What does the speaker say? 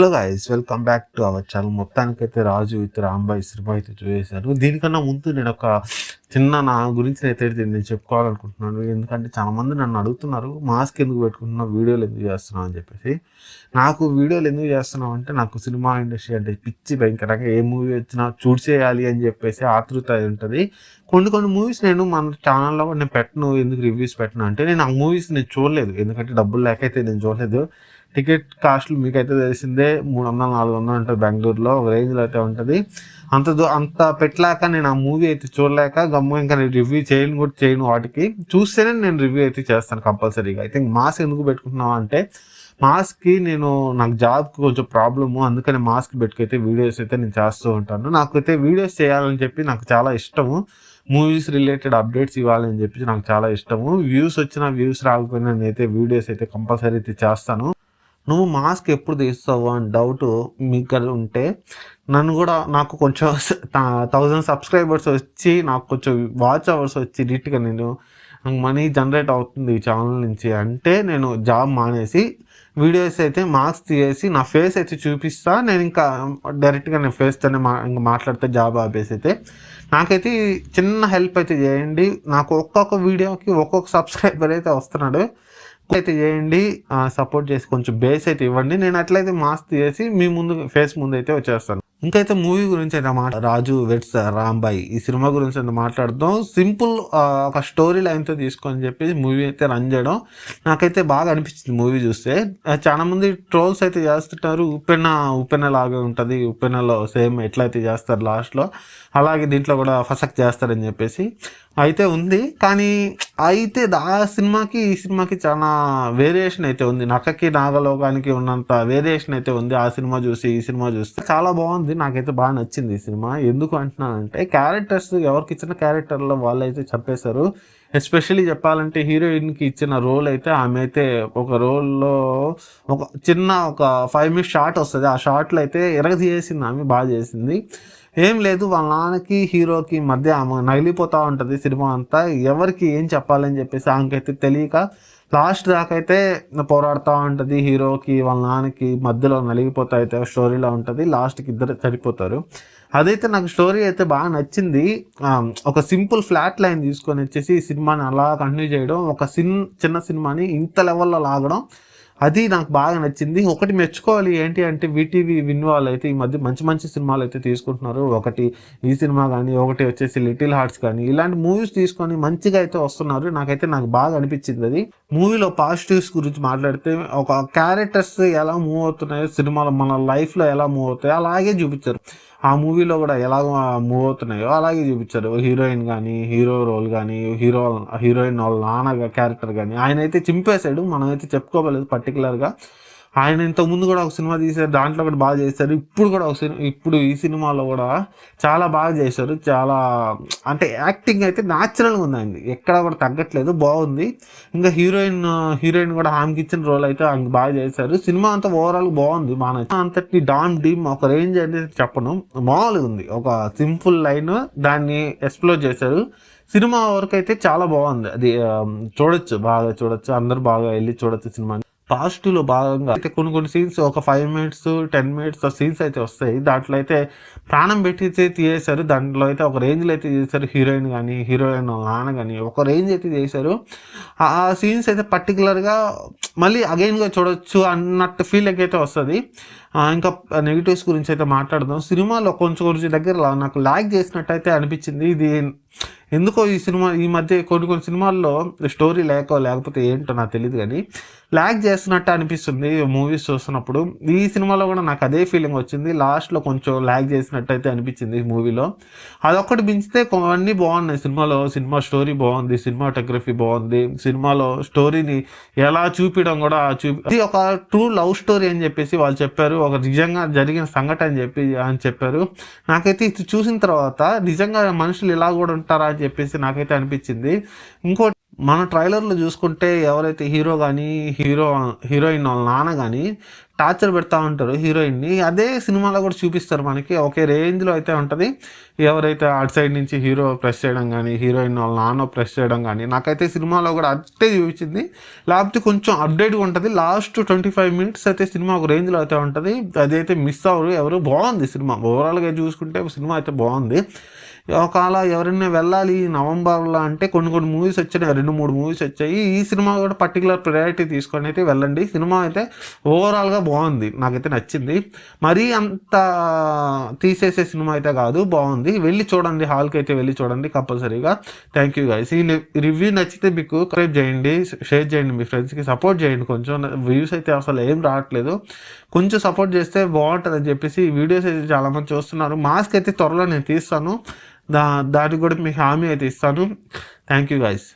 Hello guys, welcome back to our channel. మొత్తానికైతే రాజు with Rambai cinema అయితే చూసేశాను. దీనికన్నా ముందు నేను ఒక చిన్న నా గురించి అయితే నేను చెప్పుకోవాలనుకుంటున్నాను. ఎందుకంటే చాలా మంది నన్ను అడుగుతున్నారు, మాస్క్ ఎందుకు పెట్టుకుంటున్నావు, వీడియోలు ఎందుకు చేస్తున్నావు అని చెప్పేసి. నాకు వీడియోలు ఎందుకు చేస్తున్నావు అంటే, నాకు సినిమా ఇండస్ట్రీ అంటే పిచ్చి భయంకరంగా. ఏ మూవీ వచ్చినా చూసేయాలి అని చెప్పేసి ఆతృత ఉంటుంది. కొన్ని మూవీస్ నేను మన ఛానల్లో నేను పెట్టను, ఎందుకు రివ్యూస్ పెట్టను అంటే, నేను ఆ మూవీస్ నేను చూడలేదు. ఎందుకంటే డబ్బులు లేక అయితే నేను చూడలేదు. టికెట్ కాస్ట్లు మీకైతే తెలిసిందే, 300-400 ఉంటుంది బెంగళూరులో, ఒక రేంజ్లో అయితే ఉంటుంది. అంత పెట్టలేక నేను ఆ మూవీ అయితే చూడలేక ఇంకా నేను రివ్యూ చేయను. వాటికి చూస్తేనే నేను రివ్యూ అయితే చేస్తాను కంపల్సరీగా. అయితే మాస్క్ ఎందుకు పెట్టుకుంటున్నావా అంటే, మాస్క్కి నాకు జాబ్కి కొంచెం ప్రాబ్లము, అందుకని మాస్క్ పెట్టుకైతే వీడియోస్ అయితే నేను చేస్తూ ఉంటాను. నాకైతే వీడియోస్ చేయాలని చెప్పి నాకు చాలా ఇష్టము. మూవీస్ రిలేటెడ్ అప్డేట్స్ ఇవ్వాలని చెప్పి నాకు చాలా ఇష్టము. వ్యూస్ వచ్చినా వ్యూస్ రాకపోయినా నేనైతే వీడియోస్ అయితే కంపల్సరీ అయితే చేస్తాను. నువ్వు మాస్క్ ఎప్పుడు తీస్తావు అని డౌట్ మీకు ఉంటే, నాకు కొంచెం 1000 సబ్స్క్రైబర్స్ వచ్చి, నాకు కొంచెం వాచ్ అవర్స్ వచ్చి నీట్గా నాకు మనీ జనరేట్ అవుతుంది ఈ ఛానల్ నుంచి అంటే, నేను జాబ్ మానేసి వీడియోస్ అయితే మాస్క్ తీసేసి నా ఫేస్ అయితే చూపిస్తా. నేను ఇంకా డైరెక్ట్గా నేను ఫేస్తోనే ఇంకా మాట్లాడితే జాబ్ ఆపేసి అయితే. నాకైతే చిన్న హెల్ప్ అయితే చేయండి. నాకు ఒక్కొక్క వీడియోకి ఒక్కొక్క సబ్స్క్రైబర్ అయితే వస్తున్నాడు. అయితే చేయండి, సపోర్ట్ చేసి కొంచెం బేస్ అయితే ఇవ్వండి. నేను అట్లయితే మాస్క్ తీసి మీ ముందు ఫేస్ ముందు అయితే వచ్చేస్తాను. ఇంకైతే మూవీ గురించి అయితే రాజు వెట్స్ రాంబాయ్ ఈ సినిమా గురించి అయితే మాట్లాడదాం. సింపుల్ ఒక స్టోరీ లైన్తో తీసుకొని చెప్పేసి మూవీ అయితే రన్ చేయడం నాకైతే బాగా అనిపించింది. మూవీ చూస్తే చాలా మంది ట్రోల్స్ అయితే చేస్తుంటారు, ఉప్పెన్న లాగా ఉంటుంది, ఉప్పెన్నలో సేమ్ ఎట్లయితే చేస్తారు లాస్ట్లో, అలాగే దీంట్లో కూడా ఫసక్ చేస్తారని చెప్పేసి అయితే ఉంది. కానీ అయితే ఆ సినిమాకి ఈ సినిమాకి చాలా వేరియేషన్ అయితే ఉంది. నక్కకి నాగలోకానికి ఉన్నంత వేరియేషన్ అయితే ఉంది. ఆ సినిమా చూసి ఈ సినిమా చూస్తే చాలా బాగుంది. నాకైతే బాగా నచ్చింది ఈ సినిమా. ఎందుకు అంటున్నానంటే, క్యారెక్టర్స్ ఎవరికి ఇచ్చిన క్యారెక్టర్లో వాళ్ళు అయితే చెప్పేశారు. ఎస్పెషల్లీ చెప్పాలంటే, హీరోయిన్కి ఇచ్చిన రోల్ అయితే, ఆమె అయితే ఒక రోల్లో ఒక 5 minutes షార్ట్ వస్తుంది. ఆ షార్ట్లో అయితే ఎరగదీసేసింది, ఆమె బాగా చేసింది. ఏం లేదు, వాళ్ళ నాన్నకి హీరోకి మధ్య ఆమె నగిలిపోతూ ఉంటుంది సినిమా అంతా. ఎవరికి ఏం చెప్పాలని చెప్పేసి ఆమెకైతే తెలియక లాస్ట్ దాకైతే పోరాడుతూ ఉంటుంది. హీరోకి వాళ్ళ నాన్నకి మధ్యలో నలిగిపోతా అయితే స్టోరీలో ఉంటుంది. లాస్ట్కి ఇద్దరు చనిపోతారు. అదైతే నాకు స్టోరీ అయితే బాగా నచ్చింది. ఒక సింపుల్ ఫ్లాట్ లైన్ తీసుకొని వచ్చేసి ఈ సినిమాని అలా కంటిన్యూ చేయడం, ఒక చిన్న సినిమాని ఇంత లెవెల్లో లాగడం, అది నాకు బాగా నచ్చింది. ఒకటి మెచ్చుకోవాలి ఏంటి అంటే, వీటీవీ విన్ వాళ్ళు అయితే ఈ మధ్య మంచి సినిమాలు అయితే తీసుకుంటున్నారు. ఒకటి ఈ సినిమా కానీ, ఒకటి వచ్చేసి లిటిల్ హార్ట్స్ కానీ, ఇలాంటి మూవీస్ తీసుకొని మంచిగా అయితే వస్తున్నారు. నాకు బాగా అనిపించింది అది. మూవీలో పాజిటివ్స్ గురించి మాట్లాడితే, ఒక క్యారెక్టర్స్ ఎలా మూవ్ అవుతున్నాయో సినిమాలో, మన లైఫ్లో ఎలా మూవ్ అవుతాయో అలాగే చూపించారు. ఆ మూవీలో కూడా ఎలాగో మూవ్ అవుతున్నాయో అలాగే చూపించారు. హీరోయిన్ కానీ, హీరో రోల్ కానీ, హీరోయిన్ వాళ్ళ నాన్న క్యారెక్టర్ కానీ ఆయన అయితే చింపేశాడు. మనం అయితే చెప్పుకోవలేదు పర్టికులర్గా. ఆయన ఇంతకుముందు కూడా ఒక సినిమా తీశారు, దాంట్లో కూడా బాగా చేశారు. ఇప్పుడు ఈ సినిమాలో కూడా చాలా బాగా చేశారు. చాలా అంటే యాక్టింగ్ అయితే న్యాచురల్గా ఉందండి, ఎక్కడ కూడా తగ్గట్లేదు, బాగుంది. ఇంకా హీరోయిన్ కూడా ఆమెకి ఇచ్చిన రోల్ అయితే ఆమెకి బాగా చేశారు. సినిమా అంతా ఓవరాల్ బాగుంది. అంతటి డీమ్ ఒక రేంజ్ అనేది చెప్పను, మామూలుగా ఉంది. ఒక సింపుల్ లైన్ దాన్ని ఎక్స్ప్లోర్ చేశారు. సినిమా వరకు అయితే చాలా బాగుంది. అది బాగా చూడొచ్చు, అందరు బాగా వెళ్ళి చూడొచ్చు సినిమాని. పాజిటివ్లో భాగంగా అయితే కొన్ని సీన్స్ ఒక 5 minutes 10 minutes సీన్స్ అయితే వస్తాయి. దాంట్లో అయితే ప్రాణం పెట్టి తీసేశారు. దాంట్లో అయితే ఒక రేంజ్లో అయితే చేశారు. హీరోయిన్ కానీ, హీరోయిన్ నాన్న కానీ ఒక రేంజ్ అయితే చేశారు. ఆ సీన్స్ అయితే పర్టికులర్గా మళ్ళీ అగైన్గా చూడొచ్చు అన్నట్టు ఫీలింగ్ అయితే వస్తుంది. ఇంకా నెగిటివ్స్ గురించి అయితే మాట్లాడదాం. సినిమాలో కొంచెం దగ్గర నాకు లాగ్ చేసినట్టు అయితే అనిపించింది. ఇది ఎందుకో ఈ మధ్య కొన్ని సినిమాల్లో స్టోరీ లేకపోతే ఏంటో నాకు తెలియదు, కానీ లాగ్ చేస్తున్నట్టు అనిపిస్తుంది మూవీస్ చూస్తున్నప్పుడు. ఈ సినిమాలో కూడా నాకు అదే ఫీలింగ్ వచ్చింది. లాస్ట్లో కొంచెం లాగ్ చేసినట్టు అయితే అనిపించింది ఈ మూవీలో. అదొక్కటి మించితే అన్నీ బాగున్నాయి సినిమాలో. సినిమా స్టోరీ బాగుంది, సినిమాటోగ్రఫీ బాగుంది, సినిమాలో స్టోరీని ఎలా చూపించడం కూడా ఇది ఒక ట్రూ లవ్ స్టోరీ అని చెప్పేసి వాళ్ళు చెప్పారు. ఒక నిజంగా జరిగిన సంఘటన అని చెప్పారు. నాకైతే ఇది చూసిన తర్వాత నిజంగా మనుషులు ఇలా కూడా ఉంటారా అని చెప్పేసి నాకైతే అనిపించింది. ఇంకోటి, మన ట్రైలర్లో చూసుకుంటే ఎవరైతే హీరో కానీ, హీరోయిన్ వాళ్ళ నాన్న కానీ టార్చర్ పెడతా ఉంటారు హీరోయిన్ని. అదే సినిమాలో కూడా చూపిస్తారు మనకి, ఒకే రేంజ్లో అయితే ఉంటుంది. ఎవరైతే అటు సైడ్ నుంచి హీరో ప్రెస్ చేయడం కానీ, హీరోయిన్ వాళ్ళ నాన్న ప్రెస్ చేయడం కానీ, నాకైతే సినిమాలో కూడా అట్టే చూపించింది. లేకపోతే కొంచెం అప్డేట్గా ఉంటుంది. లాస్ట్ 25 మినిట్స్ అయితే సినిమా ఒక రేంజ్లో అయితే ఉంటుంది. అదైతే మిస్ అవ్వరు ఎవరు. బాగుంది సినిమా, ఓవరాల్గా చూసుకుంటే సినిమా అయితే బాగుంది. ఒకవేళ ఎవరైనా వెళ్ళాలి నవంబర్లో అంటే కొన్ని మూవీస్ వచ్చాయి, 2-3 మూవీస్ వచ్చాయి. ఈ సినిమా కూడా పర్టికులర్ ప్రయారిటీ తీసుకొని అయితే వెళ్ళండి. సినిమా అయితే ఓవరాల్గా బాగుంది, నాకైతే నచ్చింది. మరీ అంత తీసేసే సినిమా అయితే కాదు, బాగుంది. వెళ్ళి చూడండి, హాల్కి అయితే వెళ్ళి చూడండి కంపల్సరీగా. Thank you guys. ఈ రివ్యూ నచ్చితే మీకు సబ్స్క్రైబ్ చేయండి, షేర్ చేయండి, మీ ఫ్రెండ్స్కి సపోర్ట్ చేయండి. కొంచెం వ్యూస్ అయితే అసలు ఏం రావట్లేదు, కొంచెం సపోర్ట్ చేస్తే బాగుంటుంది అని చెప్పేసి ఈ వీడియోస్ అయితే చాలామంది చూస్తున్నారు. మాస్క్ అయితే త్వరలో నేను తీస్తాను, దానికి కూడా మీకు హామీ అయితే ఇస్తాను. Thank you guys.